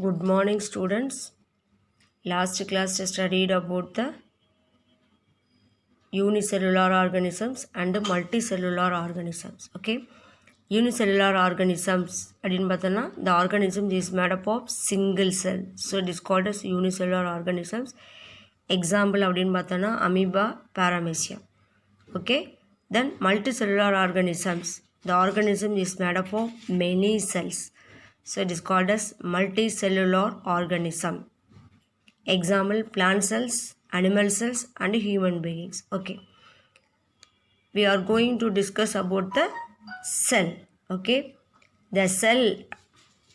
Good morning, students. Last class studied about the unicellular organisms and multicellular organisms. Okay, unicellular organisms அப்படின்னு பார்த்தோன்னா the organism is made up of single cell, so it is called as unicellular organisms. Example அப்படின்னு பார்த்தோன்னா amoeba, paramecia. Okay, then multicellular organisms, the organism is made up of many cells, so it is called as multicellular organism. Example, plant cells, animal cells and human beings. Okay, we are going to discuss about the cell. Okay, the cell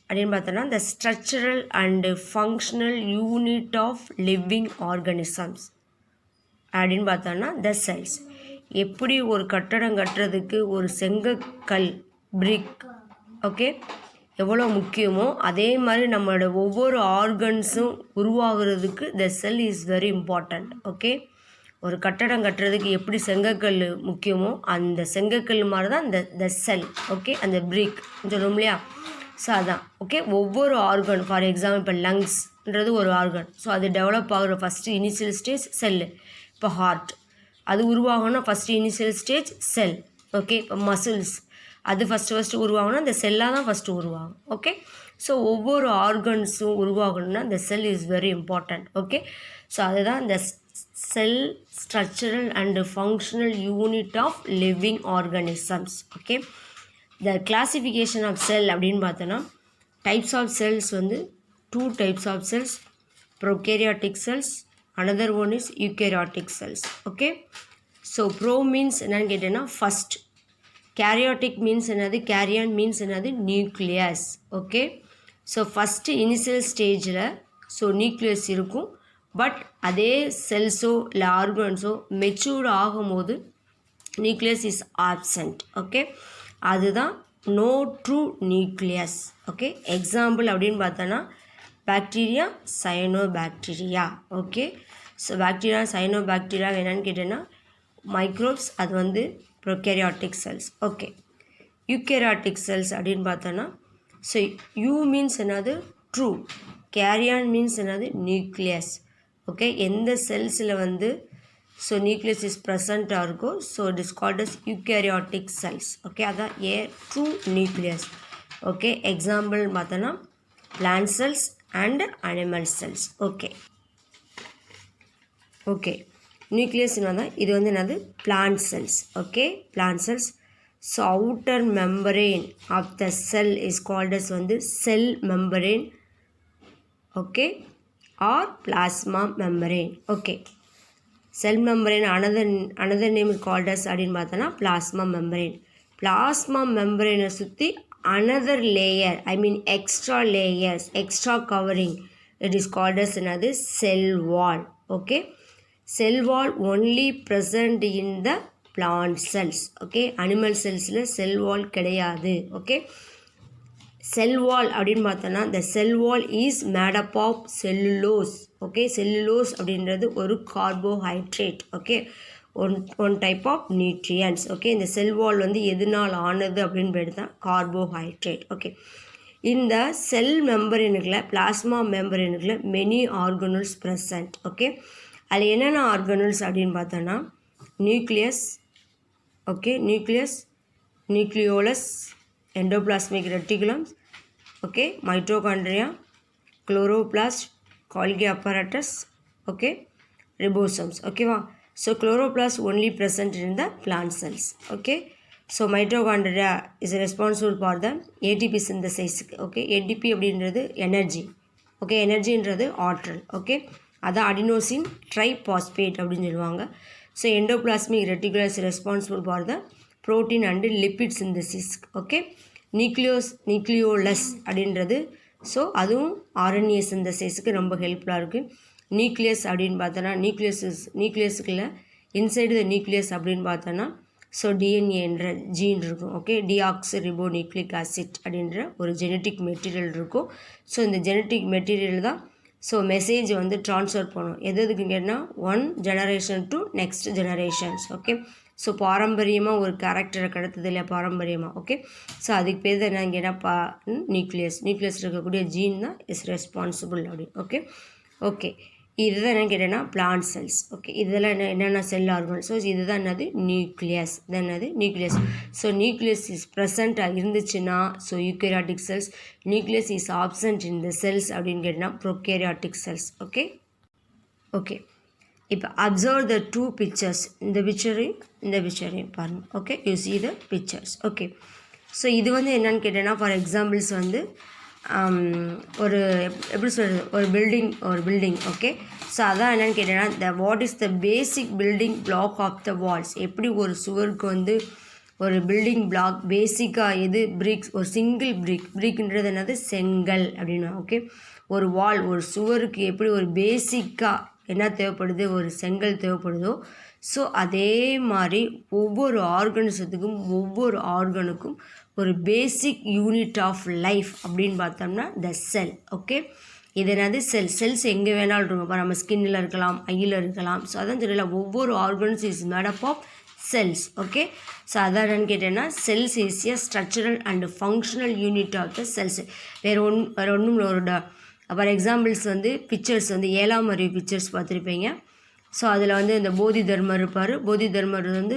அப்படின்னு பார்த்தோன்னா the structural and functional unit of living organisms அப்படின்னு பார்த்தோன்னா the cells. எப்படி ஒரு கட்டடம் கட்டுறதுக்கு ஒரு செங்கக்கல் பிரிக் okay எவ்வளோ முக்கியமோ அதே மாதிரி நம்மளோட ஒவ்வொரு ஆர்கன்ஸும் உருவாகிறதுக்கு the cell is very important. Okay, ஒரு கட்டடம் கட்டுறதுக்கு எப்படி செங்கக்கல் முக்கியமோ அந்த செங்கக்கல் மாதிரி தான் த செல். ஓகே, அந்த பிரிக் சொல்லும் இல்லையா, ஸோ அதான். ஓகே, ஒவ்வொரு ஆர்கன் ஃபார் எக்ஸாம்பிள் இப்போ லங்ஸ்ன்றது ஒரு ஆர்கன், ஸோ அது டெவலப் ஆகிற ஃபஸ்ட்டு இனிஷியல் ஸ்டேஜ் செல்லு. இப்போ ஹார்ட் அது உருவாகணும்னா ஃபஸ்ட்டு இனிஷியல் ஸ்டேஜ் செல். ஓகே, இப்போ மசில்ஸ் அது ஃபஸ்ட்டு உருவாகணும்னா இந்த செல்லாக தான் ஃபஸ்ட்டு உருவாகும். ஓகே, ஸோ ஒவ்வொரு ஆர்கன்ஸும் உருவாகணும்னா இந்த cell is very important. Okay, so அதுதான் இந்த cell structural and functional unit of living organisms. Okay, the classification of cell அப்படின்னு பார்த்தோன்னா டைப்ஸ் ஆஃப் செல்ஸ் வந்து 2 types of cells, prokaryotic cells, another one is eukaryotic cells. Okay, so pro means என்னன்னு கேட்டேன்னா first, karyotic means என்னது, karyon means என்னது, nucleus. Okay, so first initial ஸ்டேஜில் so nucleus இருக்கும், but அதே செல்ஸோ இல்லை ஆர்கன்ஸோ மெச்சூர்ட் ஆகும்போது நியூக்ளியஸ் இஸ் ஆப்சண்ட். ஓகே, அதுதான் no true nucleus. Okay, example அப்படின்னு பார்த்தோன்னா bacteria, cyanobacteria. Okay, so bacteria cyanobacteria என்னன்னு கேட்டேன்னா மைக்ரோப்ஸ், அது வந்து prokaryotic cells. Okay, eukaryotic cells அப்படின்னு பார்த்தோன்னா ஸோ யூ மீன்ஸ் என்னது ட்ரூ, கேரியான் மீன்ஸ் என்னது நியூக்ளியஸ். ஓகே, எந்த செல்ஸில் வந்து ஸோ நியூக்ளியஸ் இஸ் ப்ரெசண்ட்டாக இருக்கோ so it is called as eukaryotic cells. Okay, அதான் ட்ரூ நியூக்ளியஸ். ஓகே, எக்ஸாம்பிள் பார்த்தோன்னா plant cells and animal cells. Okay, okay, nucleus என்னதான் இது வந்து என்னது plant cells. Okay, plant cells. So outer membrane of the cell is called as வந்து cell membrane. Okay, or plasma membrane. Okay, cell membrane another name is called as அப்படின்னு பார்த்தோன்னா plasma membrane. Plasma மெம்பரேனை சுற்றி another layer, I mean extra layers, extra covering, it is called as another cell wall. Okay, cell wall only present in the plant cells. Okay, animal cells la cell wall கிடையாது. Okay, cell wall அப்படின்னு பார்த்தோன்னா the cell wall is made up of cellulose. Okay, cellulose அப்படின்றது ஒரு carbohydrate. Okay, one type of nutrients. Okay, இந்த cell வால் வந்து எதனால் ஆனது அப்படின்னு போய்ட்டு கார்போஹைட்ரேட். ஓகே, இந்த செல் மெம்பரேனுக்குள்ள பிளாஸ்மா மெம்பரேனுக்குள்ள மெனி ஆர்கனல்ஸ் ப்ரெசன்ட். ஓகே, அதில் என்னென்ன ஆர்கனல்ஸ் அப்படின்னு பார்த்தோன்னா nucleus. Okay, nucleus, nucleolus, endoplasmic reticulums. Okay, mitochondria, chloroplast, Golgi apparatus. Okay, ribosomes. ஓகேவா, so chloroplast only present in the plant cells. Okay, so mitochondria is responsible for the ATP synthesis. Okay, ATP அப்படின்றது energy. Okay, எனர்ஜின்றது ஆற்றல். Okay, அதான் adenosine triphosphate அப்படின்னு சொல்லுவாங்க. So endoplasmic reticular is responsible for the protein and lipid synthesis. Okay, nucleolus அப்படின்றது so அதுவும் RNA சிந்தசிஸ்க்கு ரொம்ப ஹெல்ப்ஃபுல்லாக இருக்குது. நியூக்ளியஸ் அப்படின்னு பார்த்தோன்னா நியூக்ளியஸுக்குள்ள இன்சைடு த நியூக்ளியஸ் அப்படின்னு பார்த்தோன்னா ஸோ டிஎன்ஏன்ற ஜீன் இருக்கும். Okay, deoxy ribo nucleic acid அப்படின்ற ஒரு ஜெனட்டிக் மெட்டீரியல் இருக்கும். ஸோ இந்த ஜெனட்டிக் மெட்டீரியல் தான் ஸோ மெசேஜ் வந்து ட்ரான்ஸ்ஃபர் பண்ணும். எதுக்கு கேட்டால் one generation to next generations. Okay, so பாரம்பரியமாக ஒரு கேரக்டரை கடத்துது இல்லையா பாரம்பரியமாக. ஓகே, ஸோ அதுக்கு பேர் தான் என்னன்னு கேட்டால் நியூக்ளியஸ். நியூக்ளியஸ் இருக்கக்கூடிய ஜீன் தான் இஸ் ரெஸ்பான்சிபிள் அப்படின்னு. ஓகே ஓகே இதுதான் என்னென்னு கேட்டேன்னா பிளான்ட் செல்ஸ். ஓகே இதெல்லாம் என்னென்ன செல் ஆர்கன். ஸோ இதுதான் என்னது நியூக்ளியஸ். இது என்னது நியூக்ளியஸ். ஸோ நியூக்ளியஸ் இஸ் ப்ரெசண்ட்டாக இருந்துச்சுன்னா so eukaryotic cells. Nucleus is absent in the cells அப்படின்னு கேட்டிங்கன்னா ப்ரோகேரியாட்டிக் செல்ஸ். ஓகே ஓகே இப்போ அப்சர்வ் த டூ பிக்சர்ஸ். இந்த பிக்சரையும் பாருங்கள். Okay you see the pictures. Okay so இது வந்து என்னென்னு கேட்டேன்னா ஃபார் எக்ஸாம்பிள்ஸ் வந்து ஒரு எப்படி சொல்கிறது ஒரு பில்டிங். ஓகே ஸோ அதான் என்னென்னு கேட்டேன்னா what is the basic building block of the walls. எப்படி ஒரு சுவருக்கு வந்து ஒரு பில்டிங் பிளாக் பேசிக்காக எது பிரிக்ஸ், ஒரு சிங்கிள் பிரிக்ன்றது என்னது செங்கல் அப்படின்னா. ஓகே ஒரு வால் ஒரு சுவருக்கு எப்படி ஒரு பேசிக்காக என்ன தேவைப்படுது ஒரு செங்கல் தேவைப்படுதோ ஸோ அதே மாதிரி ஒவ்வொரு ஆர்கனிசத்துக்கும் ஒவ்வொரு ஆர்கனுக்கும் ஒரு பேசிக் யூனிட் ஆஃப் லைஃப் அப்படின்னு பார்த்தோம்னா த செல். ஓகே இது என்னது செல்ஸ் எங்கே வேணாலும் இருக்கும். இப்போ நம்ம ஸ்கின்னில் இருக்கலாம், ஐயில் இருக்கலாம். ஸோ அதான் தெரியல ஒவ்வொரு organs is made up of cells. Okay so அதான் என்னன்னு கேட்டேன்னா cells is a structural and functional unit of the cells. வேறு ஒன்றும் ஒரு ஃபார் எக்ஸாம்பிள்ஸ் வந்து பிக்சர்ஸ் வந்து 7ஆம் அறிவு பிக்சர்ஸ் பார்த்துருப்பீங்க. ஸோ அதில் வந்து இந்த போதி தர்மர் இருப்பார். போதி தர்மர் வந்து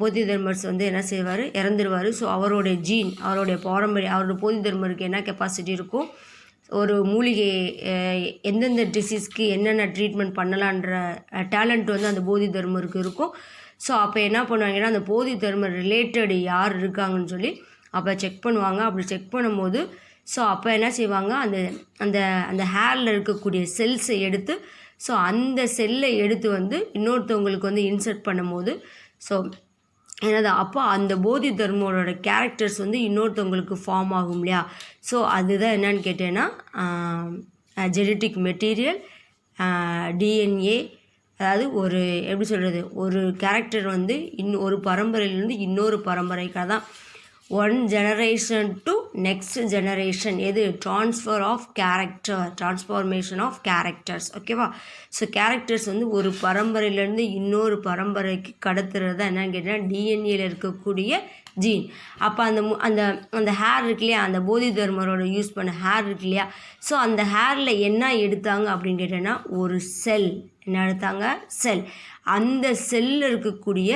போதி தர்மர்ஸ் வந்து என்ன செய்வார் இறந்துடுவார். ஸோ அவருடைய ஜீன் அவருடைய பாரம்பரிய அவரோட போதி தர்மருக்கு என்ன கெப்பாசிட்டி இருக்கும் ஒரு மூலிகை எந்தெந்த டிசீஸ்க்கு என்னென்ன ட்ரீட்மெண்ட் பண்ணலான்ற டேலண்ட் வந்து அந்த போதி தர்மருக்கு இருக்கும். ஸோ அப்போ என்ன பண்ணுவாங்கன்னா அந்த போதி தர்மர் ரிலேட்டட் யார் இருக்காங்கன்னு சொல்லி அப்போ செக் பண்ணுவாங்க. அப்படி செக் பண்ணும்போது ஸோ அப்போ என்ன செய்வாங்க அந்த அந்த அந்த ஹேரில் இருக்கக்கூடிய செல்ஸை எடுத்து ஸோ அந்த செல்லை எடுத்து வந்து இன்னொருத்தவங்களுக்கு வந்து இன்சர்ட் பண்ணும்போது ஸோ என்னது அப்போ அந்த போதி தர்மரோட கேரக்டர்ஸ் வந்து இன்னொருத்தவங்களுக்கு ஃபார்ம் ஆகும் இல்லையா. ஸோ அதுதான் என்னன்னு கேட்டேன்னா ஜெனட்டிக் மெட்டீரியல் டிஎன்ஏ. அதாவது ஒரு எப்படி சொல்கிறது ஒரு கேரக்டர் வந்து ஒரு பரம்பரையிலேருந்து இன்னொரு பரம்பரைக்காக தான் one generation to next generation எது டிரான்ஸ்ஃபார்மேஷன் ஆஃப் கேரக்டர்ஸ். ஓகேவா ஸோ கேரக்டர்ஸ் வந்து ஒரு பரம்பரையிலேருந்து இன்னொரு பரம்பரைக்கு கடத்துறது தான் என்னன்னு கேட்டால் டிஎன்ஏல இருக்கக்கூடிய ஜீன். அப்போ அந்த அந்த ஹேர் இருக்கு இல்லையா அந்த போதி தர்மரோட யூஸ் பண்ண ஹேர் இருக்கு இல்லையா. ஸோ அந்த ஹேரில் என்ன எடுத்தாங்க அப்படின்னு கேட்டேன்னா ஒரு செல் என்ன எடுத்தாங்க செல். அந்த செல்லில் இருக்கக்கூடிய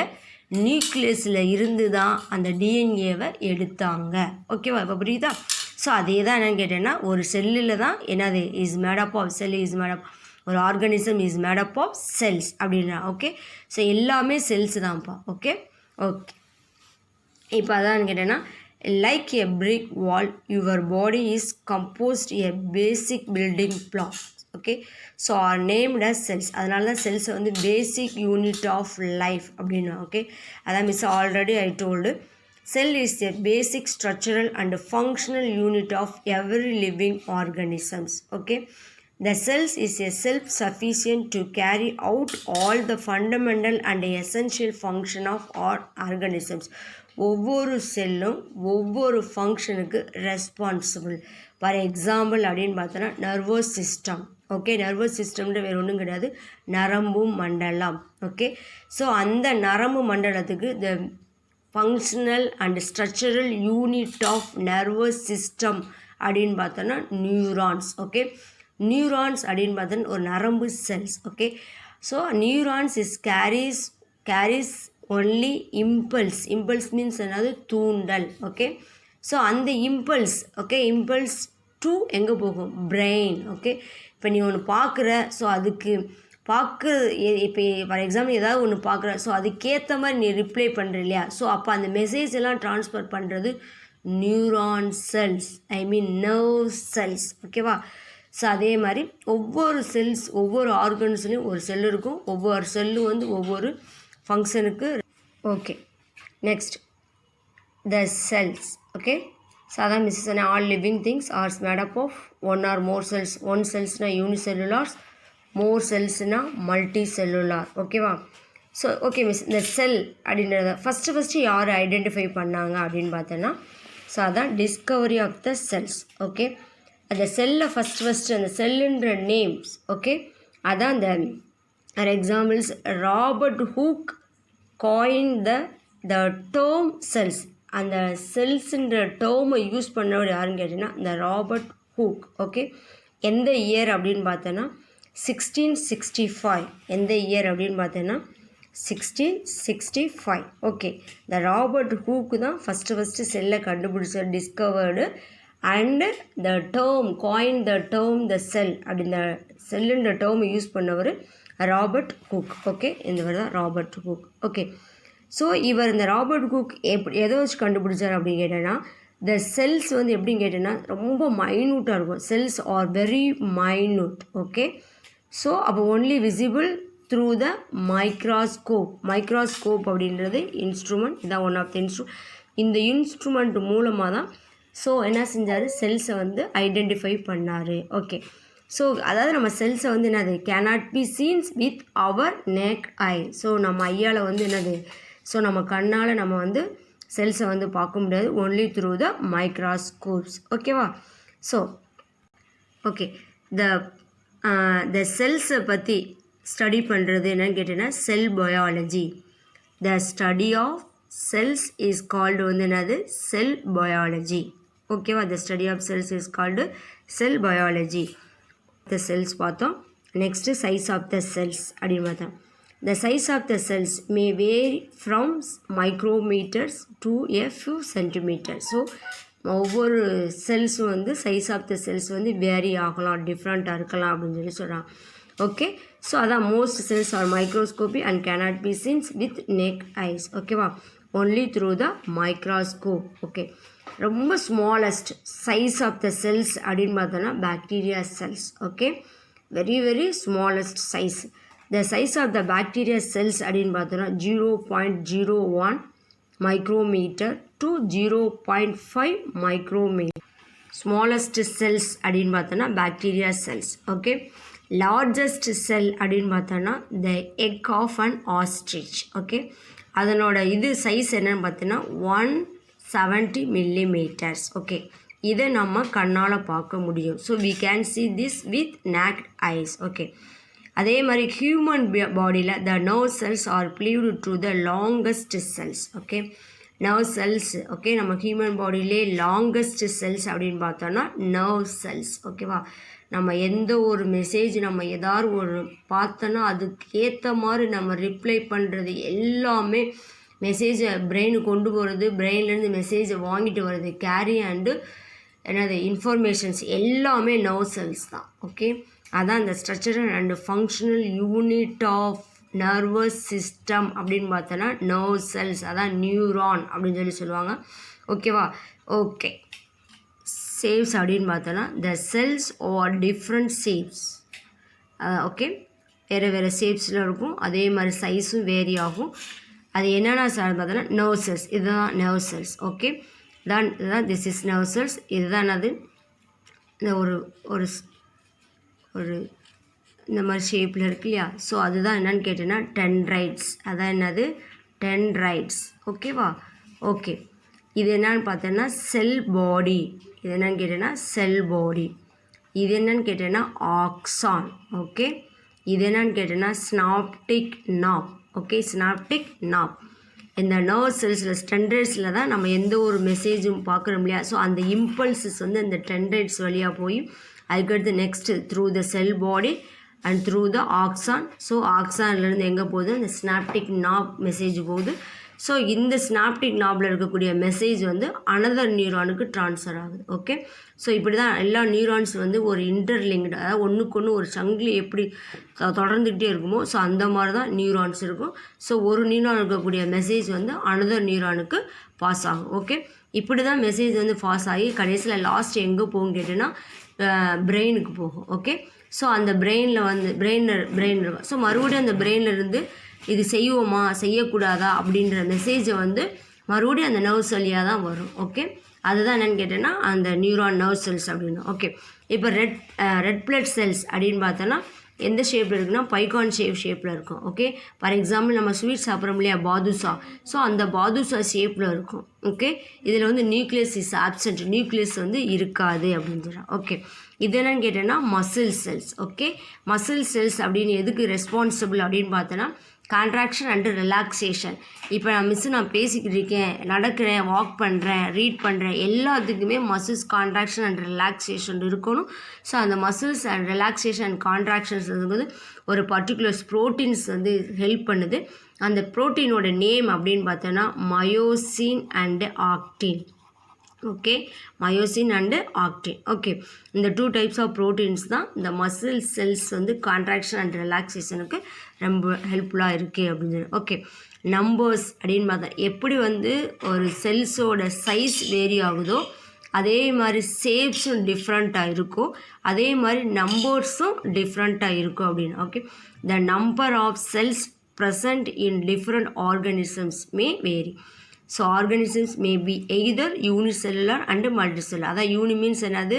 நியூக்ளியஸில் இருந்து தான் அந்த டிஎன்ஏவை எடுத்தாங்க. ஓகேவா இப்போ புரியுதா. ஸோ அதே தான் என்னென்னு கேட்டேன்னா ஒரு செல்லில் தான் என்னது is made up of cell is made up ஒரு organism is made up of cells அப்படின்னா. ஓகே ஸோ எல்லாமே செல்ஸ் தான்ப்பா. ஓகே ஓகே இப்போ அதான் கேட்டேன்னா like a brick wall your body is composed a basic building block. Okay so are named as cells. அதனால தான் செல்ஸை வந்து பேசிக் யூனிட் ஆஃப் லைஃப் அப்படின்னா. ஓகே அதான் miss already I told cell is a basic structural and functional unit of every living organisms. Okay the cells is a self-sufficient to carry out all the fundamental and essential function of all organisms. ஒவ்வொரு செல்லும் ஒவ்வொரு ஃபங்க்ஷனுக்கு responsible. For example அப்படின்னு பார்த்தோன்னா nervous system. Okay nervous சிஸ்டம்ன்ற வேறு ஒன்றும் கிடையாது நரம்பு மண்டலம். ஓகே ஸோ அந்த நரம்பு மண்டலத்துக்கு the functional and structural unit of nervous system அப்படின்னு பார்த்தோன்னா நியூரான்ஸ். ஓகே நியூரான்ஸ் அப்படின்னு பார்த்தோன்னா ஒரு நரம்பு cells. Okay so neurons is carries only impulse means என்னது தூண்டல். ஓகே ஸோ அந்த இம்பல்ஸ் டு எங்கே போகும் பிரெயின். ஓகே இப்போ நீ ஒன்று பார்க்குற ஸோ அதுக்கு இப்போ ஃபார் எக்ஸாம்பிள் ஏதாவது ஒன்று பார்க்குற ஸோ அதுக்கேற்ற மாதிரி நீ ரிப்ளை பண்ணுற இல்லையா. ஸோ அப்போ அந்த மெசேஜ் எல்லாம் ட்ரான்ஸ்ஃபர் பண்ணுறது நியூரான் செல்ஸ் நர்வ் செல்ஸ். ஓகேவா ஸோ அதே மாதிரி ஒவ்வொரு செல்ஸ் ஒவ்வொரு ஆர்கன்ஸ்லேயும் ஒரு செல் இருக்கும். ஒவ்வொரு செல்லும் வந்து ஒவ்வொரு ஃபங்க்ஷனுக்கு. Okay next the cells. Okay so அதான் மிஸ் சொன்னேன் all living things are made up of one or more cells. One செல்ஸ்னால் யூனிசெல்லுலார்ஸ், மோர் செல்ஸ்னால் மல்டி செல்லுலார். ஓகேவா ஸோ ஓகே மிஸ் இந்த செல் அப்படின்றத ஃபஸ்ட்டு யார் ஐடென்டிஃபை பண்ணாங்க அப்படின்னு பார்த்தோன்னா ஸோ அதான் discovery of the cells. Okay அந்த செல்லை ஃபஸ்ட்டு அந்த செல்லுன்ற நேம்ஸ். ஓகே அதான் அந்த for examples Robert Hooke coin the term cells. அந்த செல்ஸுன்ற டேர்மை யூஸ் பண்ணவர் யாருன்னு கேட்டிங்கன்னா இந்த ராபர்ட் ஹூக். ஓகே, எந்த இயர் அப்படின்னு பார்த்தோன்னா 1665. எந்த இயர் அப்படின்னு பார்த்தோன்னா 1665. ஓகே, இந்த ராபர்ட் ஹூக்கு தான் ஃபஸ்ட்டு செல்லை கண்டுபிடிச்ச discovered. And the term coin the term the cell அப்படி இந்த செல்லுன்ற டேர்மை யூஸ் பண்ணவர் ராபர்ட் ஹூக். ஓகே, இந்த தான் ராபர்ட் ஹூக். ஓகே, ஸோ இவர் இந்த ராபர்ட் ஹூக் எதை வச்சு கண்டுபிடிச்சார் அப்படின்னு கேட்டேன்னா த செல்ஸ் வந்து எப்படின்னு கேட்டேன்னா ரொம்ப மைன்யூட்டாக இருக்கும். Cells are very minute. Okay, so அப்போ only visible through the microscope. Microscope அப்படின்றது இன்ஸ்ட்ருமெண்ட். இதான் ஒன் ஆஃப் த இந்த இன்ஸ்ட்ருமெண்ட் மூலமாக தான் ஸோ என்ன செஞ்சார், செல்ஸை வந்து ஐடென்டிஃபை பண்ணார். ஓகே, ஸோ அதாவது நம்ம செல்ஸை வந்து என்னது cannot be seens with our naked eye. So நம்ம ஐயால் வந்து என்னது, ஸோ நம்ம கண்ணால் நம்ம வந்து செல்ஸை வந்து பார்க்க முடியாது, ஒன்லி த்ரூ த மைக்ராஸ்கோப்ஸ். ஓகேவா? ஸோ ஓகே, த செல்ஸை பற்றி ஸ்டடி பண்ணுறது என்னன்னு கேட்டிங்கன்னா cell biology. The study of cells is called வந்து என்னது செல் பயாலஜி. ஓகேவா? The study of cells is called cell biology. The cells பார்த்தோம். Next size of the cells அப்படின்னு பார்த்தோம். The size of the cells may vary from micrometers to a few centimeter. So ஒவ்வொரு செல்ஸும் வந்து size of the cells வந்து vary ஆகலாம், டிஃப்ரெண்ட்டாக இருக்கலாம் அப்படின்னு சொல்கிறாங்க. ஓகே, ஸோ அதான் most cells are microscopy and cannot be seens with naked eyes. ஓகேவா? Only through the microscope. Okay, ரொம்ப smallest size of the cells அப்படின்னு பார்த்தோன்னா bacteria cells. Okay, very very smallest size. The size of the bacteria cells அப்படின்னு பார்த்தோன்னா 0.01 micrometer to 0.5 micrometer. Smallest cells அப்படின்னு பார்த்தோன்னா bacteria cells. Okay, largest cell அப்படின்னு பார்த்தோன்னா the egg of an ostrich. Okay, அதனோட சைஸ் என்னன்னு பார்த்தீங்கன்னா 170 millimeters. ஓகே, இதை நம்ம கண்ணால் பார்க்க முடியும். So we can see this with naked eyes. Okay, அதே மாதிரி ஹியூமன் பாடியில் the nerve cells are believed to the longest cells. Okay, nerve cells. Okay, நம்ம ஹியூமன் பாடியிலே லாங்கஸ்ட் செல்ஸ் அப்படின்னு பார்த்தோன்னா நர்வ் செல்ஸ். ஓகேவா? நம்ம எந்த ஒரு மெசேஜ் நம்ம ஏதாவது ஒரு பார்த்தோன்னா அதுக்கு ஏற்ற மாதிரி நம்ம ரிப்ளை பண்ணுறது எல்லாமே மெசேஜை பிரெயினுக்கு கொண்டு போகிறது, பிரெயின்லேருந்து மெசேஜை வாங்கிட்டு வர்றது, கேரி அண்டு என்னது இன்ஃபர்மேஷன்ஸ் எல்லாமே நர்வ் செல்ஸ் தான். ஓகே, அதான் இந்த structural and functional unit of nervous system அப்படின்னு பார்த்தோன்னா நர்வ் செல்ஸ். அதான் நியூரான் அப்படின்னு சொல்லுவாங்க. ஓகேவா? ஓகே, ஷேப்ஸ் அப்படின்னு பார்த்தோன்னா the cells are different shapes. Okay, வேறு வேறு ஷேப்ஸில் இருக்கும், அதே மாதிரி சைஸும் வேரி ஆகும். அது என்னென்ன சார் பார்த்தோன்னா நர்வ் செல்ஸ். இதுதான் நர்வ் செல்ஸ். ஓகே, இதுதான் திஸ் இஸ் நர்வ் செல்ஸ். இதுதான் அது இந்த ஒரு ஒரு ஒரு இந்த மாதிரி ஷேப்பில் இருக்கு இல்லையா? ஸோ அதுதான் என்னன்னு கேட்டிங்கன்னா டென்ட்ரைட்ஸ். அதான் என்னது டென்ட்ரைட்ஸ். ஓகேவா? ஓகே, இது என்னன்னு பார்த்தோன்னா செல் பாடி. இது என்னன்னு கேட்டேன்னா செல் பாடி. இது என்னன்னு கேட்டேன்னா ஆக்சான். ஓகே, இது என்னன்னு கேட்டேன்னா ஸ்னாப்டிக் நாப். ஓகே, ஸ்னாப்டிக் நாப். இந்த நர்வ் செல்ஸில் டென்ட்ரைட்ஸில் தான் நம்ம எந்த ஒரு மெசேஜும் பார்க்குறோம் இல்லையா? ஸோ அந்த இம்பல்சஸ் வந்து இந்த டென்ட்ரைட்ஸ் வழியாக போய் அதுக்கடுத்து next through the cell body and through the axon. So ஆக்சான்லேருந்து எங்கே போகுது, இந்த ஸ்னாப்டிக் நாப் மெசேஜ் போகுது. ஸோ இந்த ஸ்னாப்டிக் நாபில் இருக்கக்கூடிய மெசேஜ் வந்து அனதர் நியூரானுக்கு ட்ரான்ஸ்ஃபர் ஆகுது. ஓகே, ஸோ இப்படி தான் எல்லா நியூரான்ஸ் வந்து ஒரு இன்டர்லிங்க்டு, அதாவது ஒன்றுக்கு ஒன்று ஒரு சங்கிலி எப்படி தொடர்ந்துக்கிட்டே இருக்குமோ ஸோ அந்த மாதிரி தான் நியூரான்ஸ் இருக்கும். ஸோ ஒரு நியூரான் இருக்கக்கூடிய மெசேஜ் வந்து அனதர் நியூரானுக்கு பாஸ் ஆகும். ஓகே, இப்படி தான் மெசேஜ் வந்து பாஸ் ஆகி கடைசியில் லாஸ்ட் எங்கே போகும் கேட்டிங்கன்னா பிரெயினுக்கு போகும். ஓகே, ஸோ அந்த பிரெயினில் வந்து பிரெயின் இருக்கும். ஸோ மறுபடியும் அந்த பிரெயினில் இருந்து இது செய்வோமா செய்யக்கூடாதா அப்படின்ற மெசேஜை வந்து மறுபடியும் அந்த நர்வ் செல்லியாக தான் வரும். ஓகே, அதுதான் என்னென்னு கேட்டேன்னா அந்த நியூரான் நர்வ் செல்ஸ் அப்படின்னு. ஓகே, இப்போ ரெட் பிளட் செல்ஸ் அப்படின்னு பார்த்தோன்னா எந்த ஷேப்பில் இருக்குன்னா பைகான் ஷேப்பில் இருக்கும். ஓகே, ஃபார் எக்ஸாம்பிள் நம்ம ஸ்வீட் சாப்பிட்றோம் இல்லையா பாதுஷா, ஸோ அந்த பாதுஷா ஷேப்பில் இருக்கும். ஓகே, இதில் வந்து நியூக்ளியஸ் இஸ் ஆப்சென்ட், நியூக்ளியஸ் வந்து இருக்காது அப்படின்னு சொல்கிறோம். ஓகே, இது என்னன்னு கேட்டேன்னா muscle cells. Okay, muscle cells அப்படின்னு எதுக்கு ரெஸ்பான்சிபிள் அப்படின்னு பார்த்தோன்னா கான்ட்ராக்ஷன் அண்டு ரிலாக்ஸேஷன். இப்போ நான் பேசிக்கிட்டு இருக்கேன், நடக்கிறேன், வாக் பண்ணுறேன், ரீட் பண்ணுறேன், எல்லாத்துக்குமே மசில்ஸ் கான்ட்ராக்ஷன் அண்ட் ரிலாக்ஸேஷன் இருக்கணும். ஸோ அந்த muscles and relaxation and contractions வந்து ஒரு பர்டிகுலர்ஸ் ப்ரோட்டீன்ஸ் வந்து ஹெல்ப் பண்ணுது. அந்த ப்ரோட்டீனோட நேம் அப்படின்னு பார்த்தோன்னா myosin and actin. Okay, myosin and actin. Okay, இந்த 2 டைப்ஸ் ஆஃப் ப்ரோட்டீன்ஸ் தான் இந்த மசில் செல்ஸ் வந்து கான்ட்ராக்ஷன் அண்ட் ரிலாக்ஸேஷனுக்கு ரொம்ப ஹெல்ப்ஃபுல்லாக இருக்குது அப்படின்னு சொல்லி. ஓகே, நம்பர்ஸ் அப்படின்னு பார்த்தா எப்படி வந்து ஒரு செல்ஸோட சைஸ் வேரி ஆகுதோ அதே மாதிரி ஷேப்ஸும் டிஃப்ரெண்ட்டாக இருக்கும், அதே மாதிரி நம்பர்ஸும் டிஃப்ரெண்ட்டாக இருக்கும் அப்படின்னு. Okay, the number of cells present in different organisms may vary. So organisms may be either unicellular and multicellular. அதான் யூனி மீன்ஸ் என்னது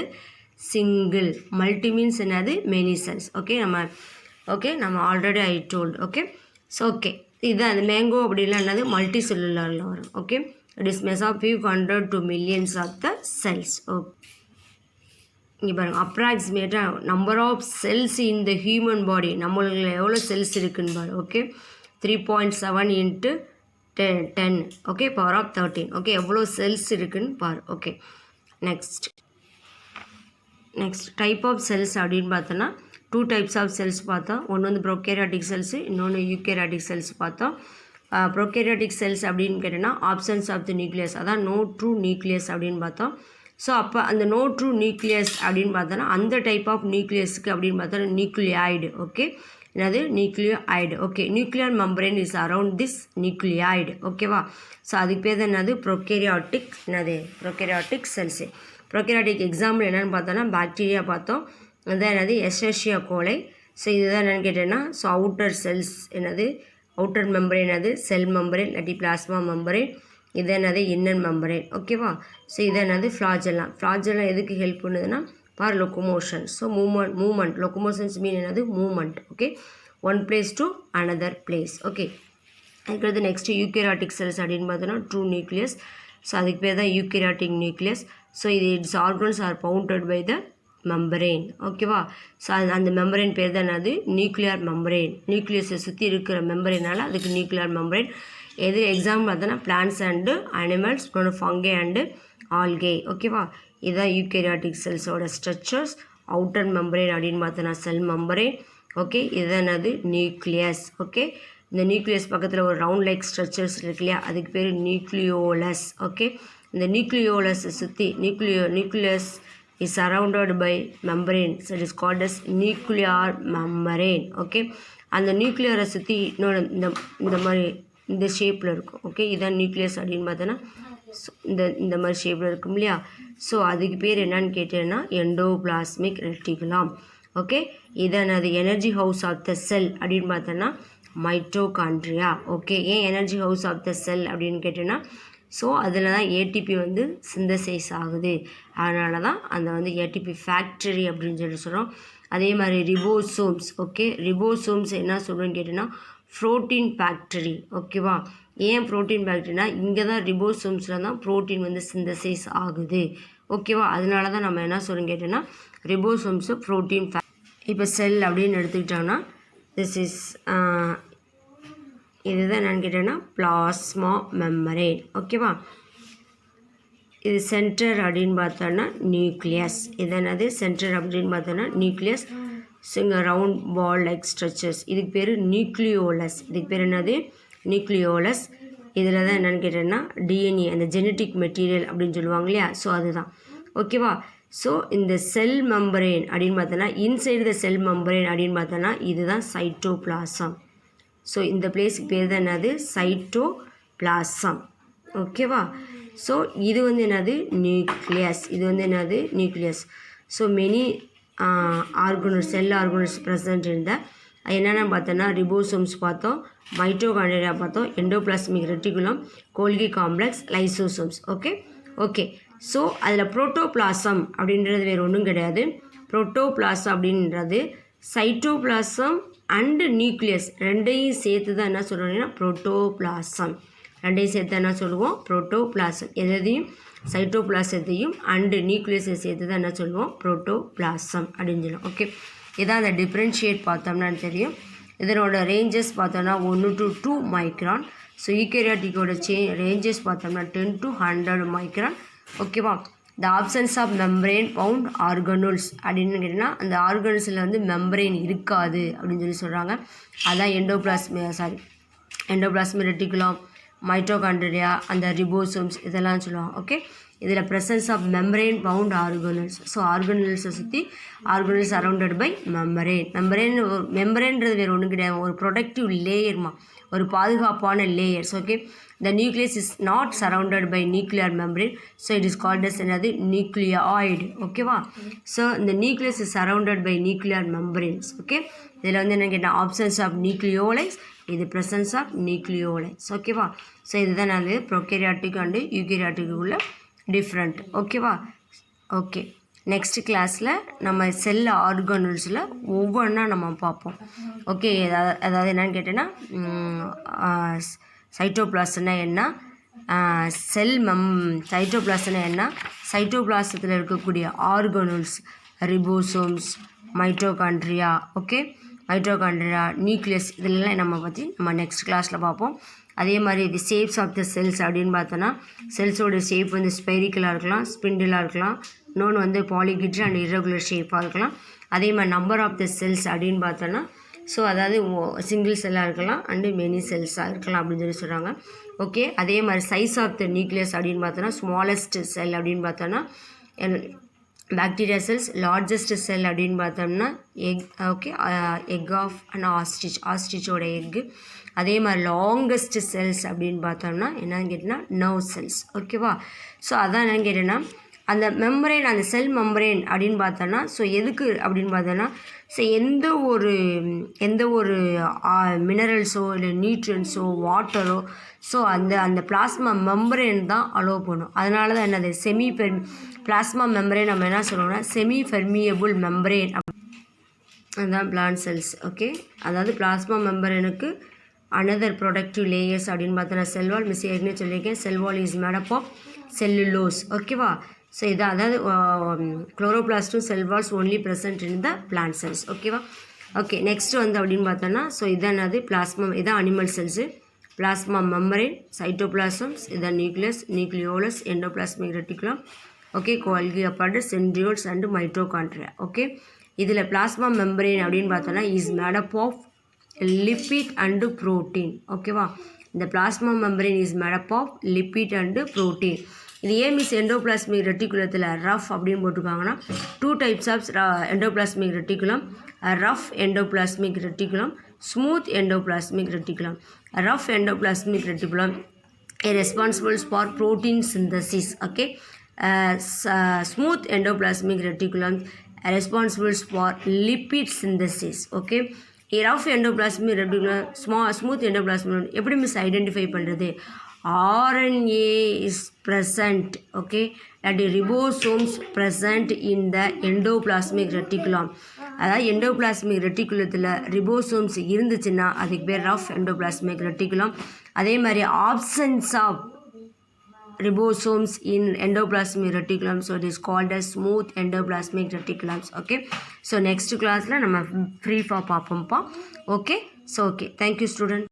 சிங்கிள், மல்டி மீன்ஸ் என்னது மெனி செல்ஸ். ஓகே நம்ம already I told. Okay, so okay இதுதான் அந்த mango அப்படிலாம் என்னது multi செல்லுலரில் வரும். Okay, it is mass of few hundred to millions of the cells. Okay, இங்கே பாருங்கள் அப்ராக்சிமேட்டாக number of cells in the human body, நம்மளுக்கு எவ்வளோ செல்ஸ் இருக்குன்னு பாரு. Okay, 3.7 into 10 okay power of 13. Okay, எவ்வளோ செல்ஸ் இருக்குன்னு பாரு. Okay, next type of cells அப்படின்னு பார்த்தோன்னா 2 டைப்ஸ் ஆஃப் செல்ஸ் பார்த்தோம். ஒன்று வந்து ப்ரோகேரியாட்டிக் செல்ஸு, இன்னொன்று யூகேரியாட்டிக் செல்ஸ் பார்த்தோம். ப்ரோகேரியாட்டிக் செல்ஸ் அப்படின்னு கேட்டோன்னா ஆப்சன்ஸ் ஆஃப் த நியூக்ளியஸ், அதான் நோ ட்ரூ நியூக்ளியஸ் அப்படின்னு பார்த்தோம். ஸோ அப்போ அந்த நோ ட்ரூ நியூக்ளியஸ் அப்படின்னு பார்த்தோன்னா அந்த டைப் ஆஃப் நியூக்ளியஸ்க்கு அப்படின்னு பார்த்தோன்னா நியூக்ளியாய்டு. ஓகே, என்னது nucleoid. Okay, nuclear membrane is around this nucleoid. ஓகேவா, ஸோ அதுக்கு பேர் தான் என்னது ப்ரோகேரியாட்டிக், என்னது ப்ரோகேரியாட்டிக் செல்ஸு. ப்ரோகேரியாட்டிக் எக்ஸாம்பிள் என்னென்னு பார்த்தோன்னா பாக்டீரியா பார்த்தோம், அதுதான் என்னது எஸ்டர்ஷியா கோலை. ஸோ இதுதான் என்னென்னு கேட்டேன்னா ஸோ அவுட்டர் செல்ஸ் என்னது அவுட்டர் மெம்பரேன் என்னது செல் மெம்பரேன் இல்லாட்டி பிளாஸ்மா மெம்பரேன், இது என்னது இன்னர் மெம்பரேன். ஓகேவா, ஸோ இது என்னது ஃப்ளாஜெல்லாம் எதுக்கு ஹெல்ப் பண்ணுதுன்னா for locomotion. So movement locomotions mean என்னது movement. Okay, one place to another place. Okay, அதுக்கடுத்து நெக்ஸ்ட்டு யூகேரியாட்டிக் செல்ஸ் அப்படின்னு பார்த்தோன்னா ட்ரூ நியூக்ளியஸ். ஸோ அதுக்கு பேர் தான் யூகேரியாட்டிக் நியூக்ளியஸ். ஸோ இது its organs are bounded by the membrane. ஓகேவா, ஸோ அந்த மெம்பரேன் பேர் தான் என்னது நியூக்ளியர் மெம்பரேன். நியூக்ளியஸை சுற்றி இருக்கிற மெம்பரேனால் அதுக்கு நியூக்ளியர் மெம்பரேன். எது எக்ஸாம்பிள் பார்த்தோன்னா பிளான்ட்ஸ் அண்டு அனிமல்ஸ், இன்னொன்று ஃபங்கை அண்டு ஆல்கே. ஓகேவா, இதுதான் யூகேரியாட்டிக் செல்ஸோட ஸ்ட்ரக்சர்ஸ். அவுட்டர் மெம்பரேன் அப்படின்னு பார்த்தோன்னா செல் மெம்பரேன். ஓகே, இதுதான் என்னது நியூக்ளியஸ். ஓகே, இந்த நியூக்ளியஸ் பக்கத்தில் ஒரு ரவுண்ட் லைக் ஸ்ட்ரக்சர்ஸ் இருக்கு இல்லையா, அதுக்கு பேர் நியூக்ளியோலஸ். ஓகே, இந்த நியூக்ளியோலஸை சுற்றி nucleus is surrounded by membrane, it is called as nuclear membrane. Okay, அந்த நியூக்ளியரை சுற்றி இன்னொன்று இந்த மாதிரி இந்த ஷேப்பில் இருக்கும். ஓகே, இதான் நியூக்ளியஸ் அப்படின்னு பார்த்தோன்னா இந்த மாதிரி ஷேப்பில் இருக்கும் இல்லையா. ஸோ அதுக்கு பேர் என்னன்னு கேட்டேன்னா எண்டோபிளாஸ்மிக் ரெட்டிகுலம். ஓகே, இதான் அது எனர்ஜி ஹவுஸ் ஆஃப் த செல் அப்படின்னு பார்த்தோன்னா மைட்டோகாண்ட்ரியா. ஓகே, ஏன் எனர்ஜி ஹவுஸ் ஆஃப் த செல் அப்படின்னு கேட்டேன்னா ஸோ அதில் தான் ஏடிபி வந்து சிந்தசைஸ் ஆகுது, அதனால தான் அந்த வந்து ஏடிபி ஃபேக்டரி அப்படின்னு சொல்லி சொல்கிறோம். அதே மாதிரி ரிபோசோம்ஸ். ஓகே, ரிபோசோம்ஸ் என்ன சொல்கிறேன்னு கேட்டேன்னா ப்ரோட்டீன் ஃபேக்டரி. ஓகேவா, ஏன் ப்ரோட்டீன் ஃபேக்டரினா இங்கே தான் ரிபோசோம்ஸில் தான் ப்ரோட்டீன் வந்து சிந்தசைஸ் ஆகுது. ஓகேவா, அதனால தான் நம்ம என்ன சொல்கிறோம் கேட்டோன்னா ரிபோசோம்ஸு ப்ரோட்டீன் இப்போ செல் அப்படின்னு எடுத்துக்கிட்டோன்னா திஸ் இஸ் இதுதான் என்னென்னு கேட்டோன்னா பிளாஸ்மா மெம்பரேன். ஓகேவா, இது சென்டர் அப்படின்னு பார்த்தோன்னா நியூக்ளியஸ். இது என்னது சென்டர் அப்படின்னு பார்த்தோன்னா நியூக்ளியஸ். இங்கே ரவுண்ட் பால் லைக் ஸ்ட்ரக்சர்ஸ், இதுக்கு பேர் நியூக்ளியோலஸ். இதுக்கு பேர் என்னது நியூக்ளியோலஸ். இதில் தான் என்னென்னு கேட்டோன்னா டிஎன்ஏ அந்த ஜெனட்டிக் மெட்டீரியல் அப்படின்னு சொல்லுவாங்க இல்லையா, ஸோ அதுதான். ஓகேவா, ஸோ இந்த செல் மெம்பரேன் அப்படின்னு பார்த்தோன்னா இன்சைடு த செல் மெம்பரேன் அப்படின்னு பார்த்தோன்னா இதுதான் சைட்டோபிளாசம். ஸோ இந்த பிளேஸுக்கு பேர் தான் என்னது சைட்டோபிளாசம். ஓகேவா, ஸோ இது வந்து என்னது நியூக்ளியஸ். இது வந்து என்னது நியூக்ளியஸ். ஸோ மெனி ஆர்கனல்ஸ் செல் ஆர்கனல்ஸ் ப்ரெசன்ட் இருந்த என்னென்ன பார்த்தோன்னா ரிபோசோம்ஸ் பார்த்தோம், மைட்டோகாண்ட்ரியா பார்த்தோம், endoplasmic reticulum, கோல்கி complex, lysosomes. Okay, so அதில் புரோட்டோபிளாசம் அப்படின்றது வேறு ஒன்றும் கிடையாது. புரோட்டோபிளாசம் அப்படின்றது சைட்டோபிளாசம் அண்டு நியூக்ளியஸ் ரெண்டையும் சேர்த்து தான் என்ன சொல்கிறோம்னா புரோட்டோபிளாசம். ரெண்டையும் சேர்த்து என்ன சொல்லுவோம் புரோட்டோபிளாசம். எதையும் சைட்டோபிளாசத்தையும் அண்டு நியூக்ளியஸை சேர்த்து தான் என்ன சொல்லுவோம் புரோட்டோபிளாசம் அப்படின்னு சொல்லுவோம். ஓகே, இதான் அந்த டிஃப்ரென்ஷியேட் பார்த்தோம்னா தெரியும். இதனோட ரேஞ்சஸ் பார்த்தோன்னா 1 to 2 மைக்ரான். ஸோ யூகேரியாட்டிக்கோட ரேஞ்சஸ் பார்த்தோம்னா 10 to 100 மைக்ரான். ஓகேவா. The absence of membrane bound organelles அப்படின்னு கேட்டிங்கன்னா அந்த ஆர்கனல்ஸில் வந்து மெம்பரேன் இருக்காது அப்படின்னு சொல்லி சொல்கிறாங்க. அதான் எண்டோபிளாஸ்மிக் ரெட்டிகுலம், மைட்டோகாண்ட்ரியா, அந்த ரிபோசோம்ஸ் இதெல்லாம் சொல்லுவாங்க. ஓகே. இதில் presence of membrane bound organelles. So ஆர்கனல்ஸை சுற்றி ஆர்கனல்ஸ் சரௌண்டட் பை மெம்பரேன்றது வேறு ஒன்றும் கிடையாது, ஒரு ப்ரொடக்டிவ் லேயர்மா, ஒரு பாதுகாப்பான layers. Okay. The nucleus is not surrounded by nuclear membrane. So it is called as என்னது நியூக்ளியாய்டு. ஓகேவா. ஸோ இந்த nucleus is surrounded by nuclear membranes. Okay. இதில் வந்து என்ன கேட்டால் ஆப்ஷன்ஸ் ஆஃப் நியூக்ளியோலைஸ், இது ப்ரெசன்ஸ் ஆஃப் நியூக்ளியோலைஸ். ஓகேவா. ஸோ இதுதான் அது ப்ரோகேரியாட்டிக் அண்டு யூகேரியாட்டிக்கு உள்ள டிஃப்ரெண்ட். ஓகேவா. ஓகே. நெக்ஸ்ட் கிளாஸில் நம்ம செல் ஆர்கனல்ஸில் ஒவ்வொன்றா நம்ம பார்ப்போம். ஓகே. அதாவது என்னன்னு கேட்டேன்னா சைட்டோபிளாஸ்னா என்ன, சைட்டோபிளாஸ்னா என்ன, சைட்டோபிளாசத்தில் இருக்கக்கூடிய organelles, ribosomes, mitochondria. Okay. Mitochondria, nucleus இதெல்லாம் நம்ம நெக்ஸ்ட் கிளாஸில் பார்ப்போம். அதே மாதிரி தி ஷேப்ஸ் ஆஃப் த செல்ஸ் அப்படின்னு பார்த்தோன்னா செல்ஸோட ஷேப் வந்து ஸ்பெரிக்கலாக இருக்கலாம், ஸ்பிண்டிலாக இருக்கலாம், இன்னொன்று வந்து பாலிகிட்ரி அண்ட் இரகுலர் ஷேப்பாக இருக்கலாம். அதே மாதிரி நம்பர் ஆஃப் த செல்ஸ் அப்படின்னு பார்த்தோன்னா ஸோ அதாவது சிங்கிள் செல்லாக இருக்கலாம் அண்டு மெனி செல்ஸாக இருக்கலாம் அப்படின்னு சொல்லி சொல்கிறாங்க. ஓகே. அதே மாதிரி சைஸ் ஆஃப் த நியூக்ளியஸ் அப்படின்னு பார்த்தோன்னா ஸ்மாலஸ்ட் செல் அப்படின்னு பார்த்தோன்னா பாக்டீரியா செல்ஸ், லார்ஜஸ்ட் செல் அப்படின்னு பார்த்தோம்னா egg. Okay. Egg of and ஆஸ்ட்ரிச்சோட எக்கு. அதே மாதிரி லாங்கஸ்ட் செல்ஸ் அப்படின்னு பார்த்தோம்னா என்னன்னு கேட்டிங்கன்னா நர்வ் செல்ஸ். ஓகேவா. ஸோ அதான் என்னன்னு கேட்டேன்னா அந்த மெம்பரேன், அந்த செல் மெம்பரேன் அப்படின்னு பார்த்தோன்னா ஸோ எதுக்கு அப்படின்னு பார்த்தோன்னா ஸோ எந்த ஒரு மினரல்ஸோ இல்லை நியூட்ரியன்ஸோ வாட்டரோ ஸோ அந்த பிளாஸ்மா மெம்பரேன் தான் அலோவ் பண்ணும். அதனால தான் என்னது பிளாஸ்மா மெம்பரேன் நம்ம என்ன சொல்லுவோம்னா செமி பெர்மியபிள் மெம்பரேன். அதுதான் பிளான்ட் செல்ஸ். ஓகே. அதாவது பிளாஸ்மா மெம்பரேனுக்கு அனதர் ப்ரொடக்டிவ் லேயர்ஸ் அப்படின்னு பார்த்தோன்னா செல்வால், மிஸ் ஏற்கனவே சொல்லியிருக்கேன், cell wall is made up of cellulose. ஓகேவா. ஸோ இது அதாவது குளோரோபிளாஸ்டும் cell walls only present in the plant cells. ஓகேவா. ஓகே. நெக்ஸ்ட் வந்து அப்படின்னு பார்த்தோன்னா ஸோ இதான் அது பிளாஸ்மா, இதான் animal cells. Plasma membrane, cytoplasms, இதான் nucleus, nucleolus, endoplasmic reticulum. Okay. Golgi apparatus centrioles and mitochondria. Okay. இதில் பிளாஸ்மா மெம்பரேன் அப்படின்னு பார்த்தோன்னா is made up of lipid and protein. ஓகேவா. இந்த plasma membrane is made up of lipid and protein. இது ஏன் மிஸ் endoplasmic ரெட்டிகுலத்தில் ரஃப் அப்படின்னு போட்டிருக்காங்கன்னா 2 types of endoplasmic reticulum, rough endoplasmic reticulum, smooth endoplasmic reticulum. Rough endoplasmic reticulum responsible for protein synthesis. Okay. Smooth endoplasmic reticulum responsible for lipid synthesis. Okay. Rough endoplasmic reticulum, smooth endoplasmic எப்படி miss identify பண்ணுறது? RNA is present. Okay. That is ribosomes present in the endoplasmic reticulum. அதாவது எண்டோபிளாஸ்மிக் ரெட்டிகுலத்தில் ribosomes இருந்துச்சுன்னா அதுக்கு பேர் rough endoplasmic reticulum. அதே மாதிரி absence of ribosomes in endoplasmic reticulum, so it is called as smooth endoplasmic reticulums. Okay. So next கிளாஸில் நம்ம ப்ரீஃபாக பார்ப்போம்ப்பா. Okay. So okay. Thank you student.